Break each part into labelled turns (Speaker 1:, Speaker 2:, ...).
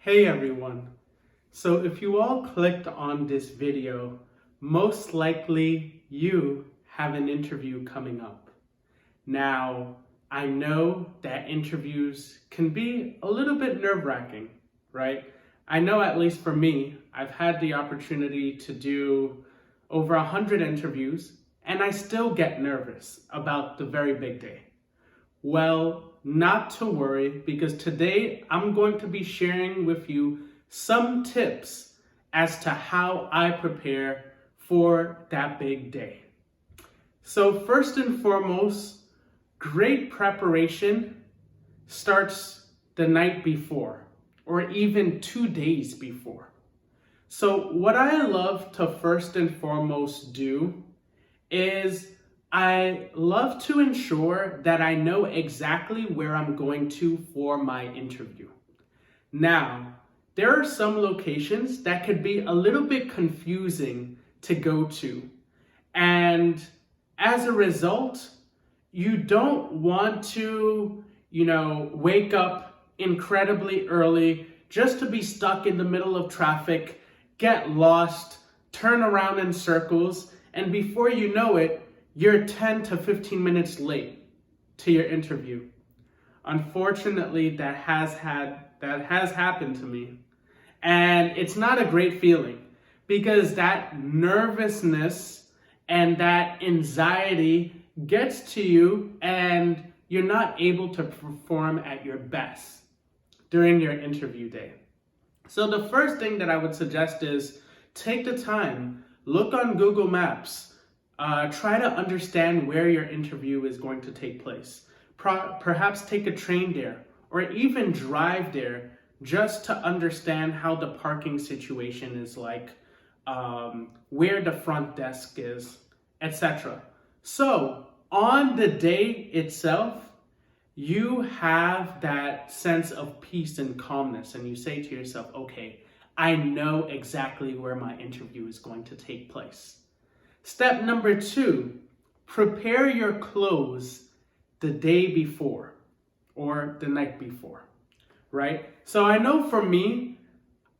Speaker 1: Hey everyone. So if you all clicked on this video, most likely you have an interview coming up. Now, I know that interviews can be a little bit nerve-wracking, right? I know at least for me, I've had the opportunity to do over 100 interviews and I still get nervous about the very big day. Well, not to worry, because today I'm going to be sharing with you some tips as to how I prepare for that big day. So first and foremost, great preparation starts the night before or even 2 days before. So what I love to first and foremost do is I love to ensure that I know exactly where I'm going to for my interview. Now, there are some locations that could be a little bit confusing to go to. And as a result, you don't want to, wake up incredibly early just to be stuck in the middle of traffic, get lost, turn around in circles, and before you know it, you're 10 to 15 minutes late to your interview. Unfortunately, that has happened to me. And it's not a great feeling because that nervousness and that anxiety gets to you and you're not able to perform at your best during your interview day. So the first thing that I would suggest is take the time, look on Google Maps, try to understand where your interview is going to take place. Perhaps take a train there or even drive there just to understand how the parking situation is like, where the front desk is, etc. So on the day itself, you have that sense of peace and calmness and you say to yourself, okay, I know exactly where my interview is going to take place. Step number 2, prepare your clothes the day before or the night before, right? So I know for me,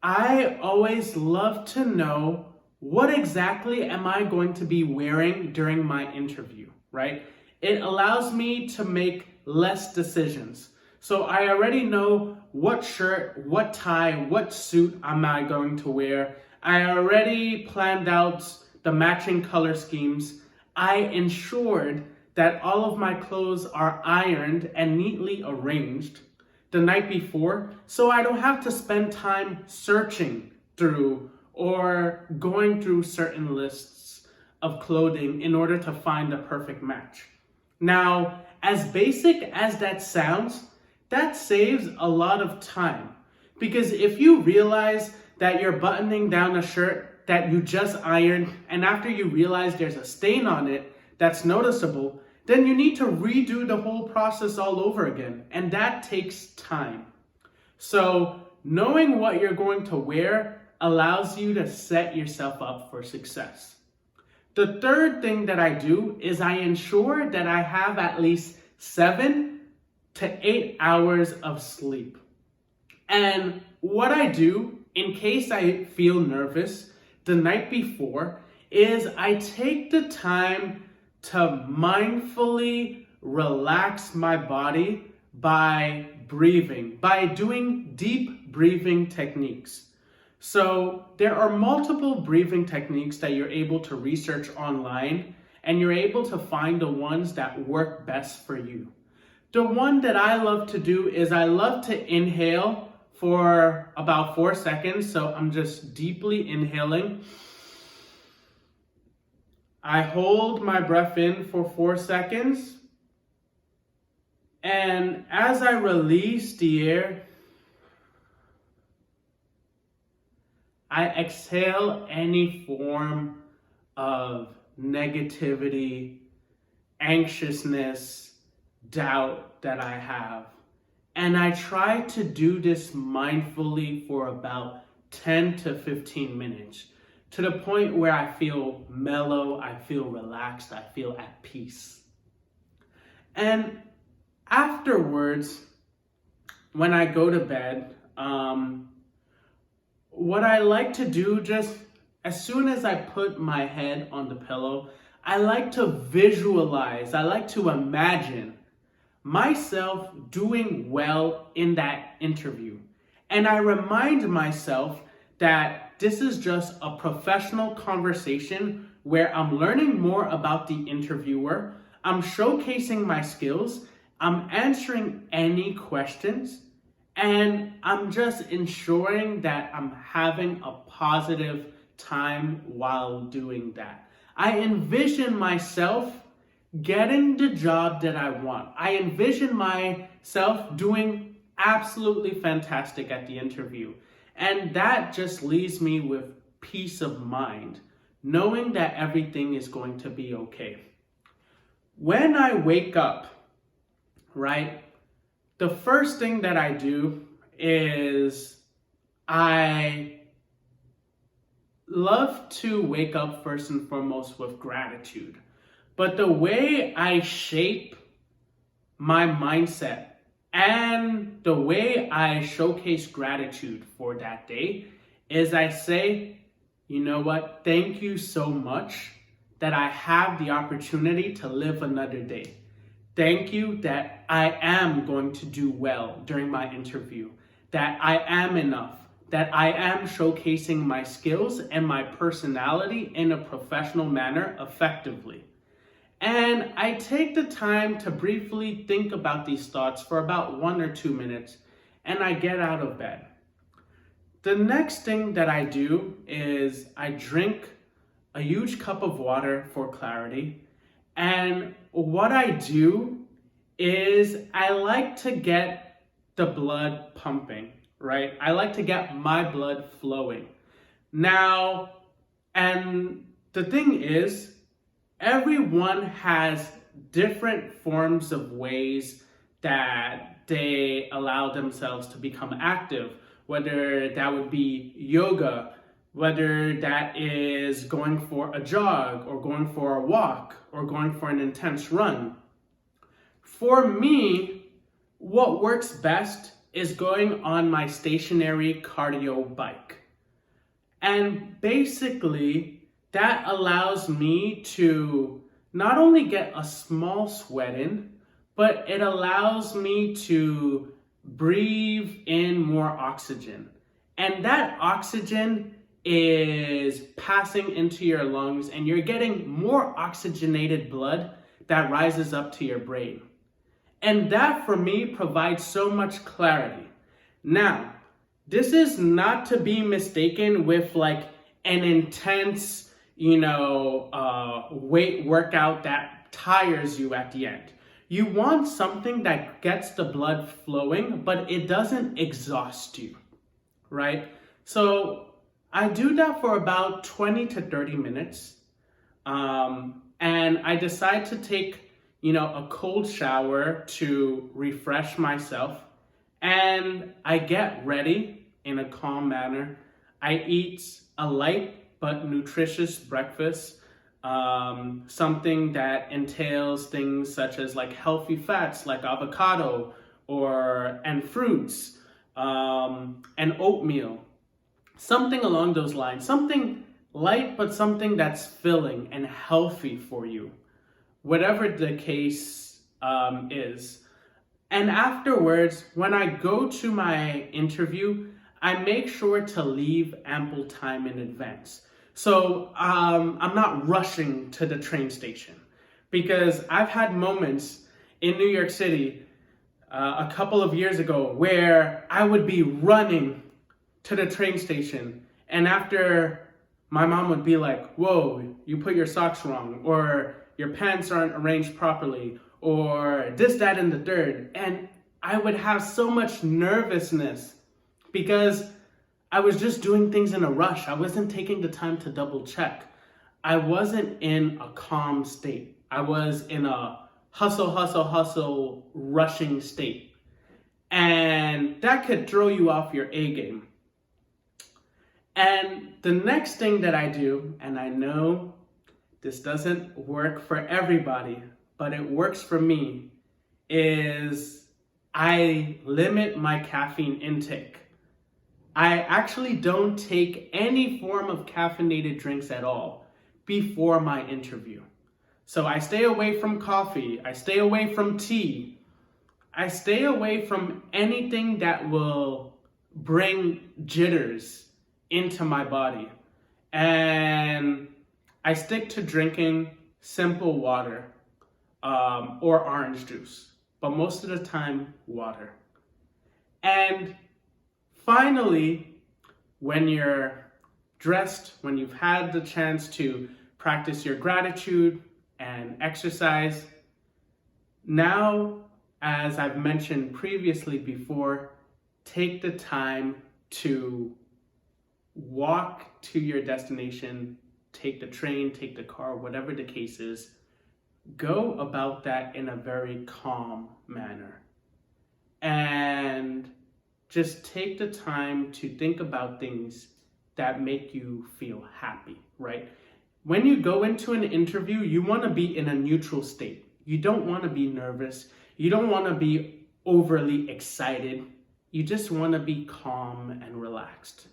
Speaker 1: I always love to know what exactly am I going to be wearing during my interview, right? It allows me to make less decisions. So I already know what shirt, what tie, what suit am I going to wear. I already planned out the matching color schemes. I ensured that all of my clothes are ironed and neatly arranged the night before, so I don't have to spend time searching through or going through certain lists of clothing in order to find the perfect match. Now, as basic as that sounds, that saves a lot of time, because if you realize that you're buttoning down a shirt that you just ironed, and after you realize there's a stain on it that's noticeable, then you need to redo the whole process all over again, and that takes time. So knowing what you're going to wear allows you to set yourself up for success. The third thing that I do is I ensure that I have at least 7 to 8 hours of sleep. And what I do in case I feel nervous the night before is I take the time to mindfully relax my body by breathing, by doing deep breathing techniques. So there are multiple breathing techniques that you're able to research online, and you're able to find the ones that work best for you. The one that I love to do is I love to inhale for about 4 seconds. So I'm just deeply inhaling. I hold my breath in for 4 seconds. And as I release the air, I exhale any form of negativity, anxiousness, doubt that I have. And I try to do this mindfully for about 10 to 15 minutes, to the point where I feel mellow, I feel relaxed, I feel at peace. And afterwards, when I go to bed, what I like to do, just as soon as I put my head on the pillow, I like to visualize, I like to imagine myself doing well in that interview. And I remind myself that this is just a professional conversation where I'm learning more about the interviewer, I'm showcasing my skills, I'm answering any questions, and I'm just ensuring that I'm having a positive time while doing that. I envision myself getting the job that I want. I envision myself doing absolutely fantastic at the interview. And that just leaves me with peace of mind, knowing that everything is going to be okay. When I wake up, right, the first thing that I do is I love to wake up first and foremost with gratitude. But the way I shape my mindset and the way I showcase gratitude for that day is I say, you know what, thank you so much that I have the opportunity to live another day. Thank you that I am going to do well during my interview, that I am enough, that I am showcasing my skills and my personality in a professional manner effectively. And I take the time to briefly think about these thoughts for about 1 or 2 minutes, and I get out of bed. The next thing that I do is I drink a huge cup of water for clarity. And what I do is I like to get the blood pumping, right? I like to get my blood flowing. Now, and the thing is, everyone has different forms of ways that they allow themselves to become active, whether that would be yoga, whether that is going for a jog or going for a walk or going for an intense run. For me, what works best is going on my stationary cardio bike. And basically, that allows me to not only get a small sweat in, but it allows me to breathe in more oxygen. And that oxygen is passing into your lungs and you're getting more oxygenated blood that rises up to your brain. And that for me provides so much clarity. Now, this is not to be mistaken with like an intense weight workout that tires you at the end. You want something that gets the blood flowing, but it doesn't exhaust you, right? So I do that for about 20 to 30 minutes. And I decide to take, a cold shower to refresh myself. And I get ready in a calm manner. I eat a light but nutritious breakfast, something that entails things such as like healthy fats like avocado and fruits, and oatmeal, something along those lines, something light but something that's filling and healthy for you, whatever the case is. And afterwards, when I go to my interview, I make sure to leave ample time in advance. So I'm not rushing to the train station, because I've had moments in New York City a couple of years ago where I would be running to the train station, and after my mom would be like, whoa, you put your socks wrong, or your pants aren't arranged properly, or this, that, and the third. And I would have so much nervousness because I was just doing things in a rush. I wasn't taking the time to double check. I wasn't in a calm state. I was in a hustle, rushing state. And that could throw you off your A game. And the next thing that I do, and I know this doesn't work for everybody, but it works for me, is I limit my caffeine intake. I actually don't take any form of caffeinated drinks at all before my interview. So I stay away from coffee, I stay away from tea, I stay away from anything that will bring jitters into my body. And I stick to drinking simple water or orange juice, but most of the time, water. And finally, when you're dressed, when you've had the chance to practice your gratitude and exercise, now, as I've mentioned previously before, take the time to walk to your destination, take the train, take the car, whatever the case is. Go about that in a very calm manner. And just take the time to think about things that make you feel happy, right? When you go into an interview, you want to be in a neutral state. You don't want to be nervous. You don't want to be overly excited. You just want to be calm and relaxed.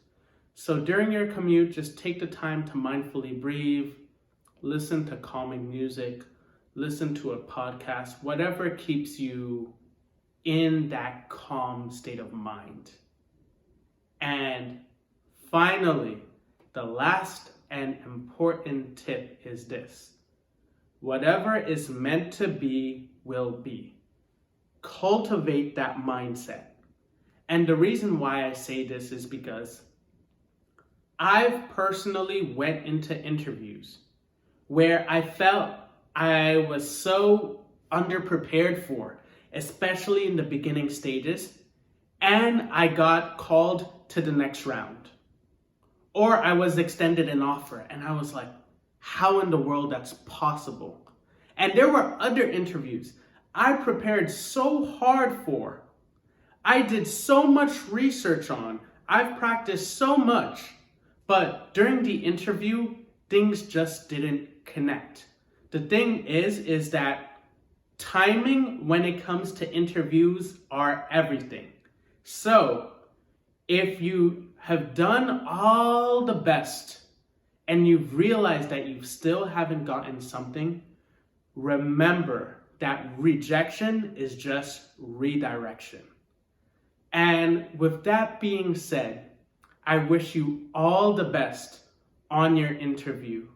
Speaker 1: So during your commute, just take the time to mindfully breathe, listen to calming music, listen to a podcast, whatever keeps you in that calm state of mind. And finally, the last and important tip is this. Whatever is meant to be will be. Cultivate that mindset. And the reason why I say this is because I've personally went into interviews where I felt I was so underprepared for, especially in the beginning stages, and I got called to the next round. Or I was extended an offer and I was like, how in the world that's possible? And there were other interviews I prepared so hard for. I did so much research on. I've practiced so much. But during the interview, things just didn't connect. The thing is that timing when it comes to interviews are everything. So if you have done all the best and you've realized that you still haven't gotten something, remember that rejection is just redirection. And with that being said, I wish you all the best on your interview.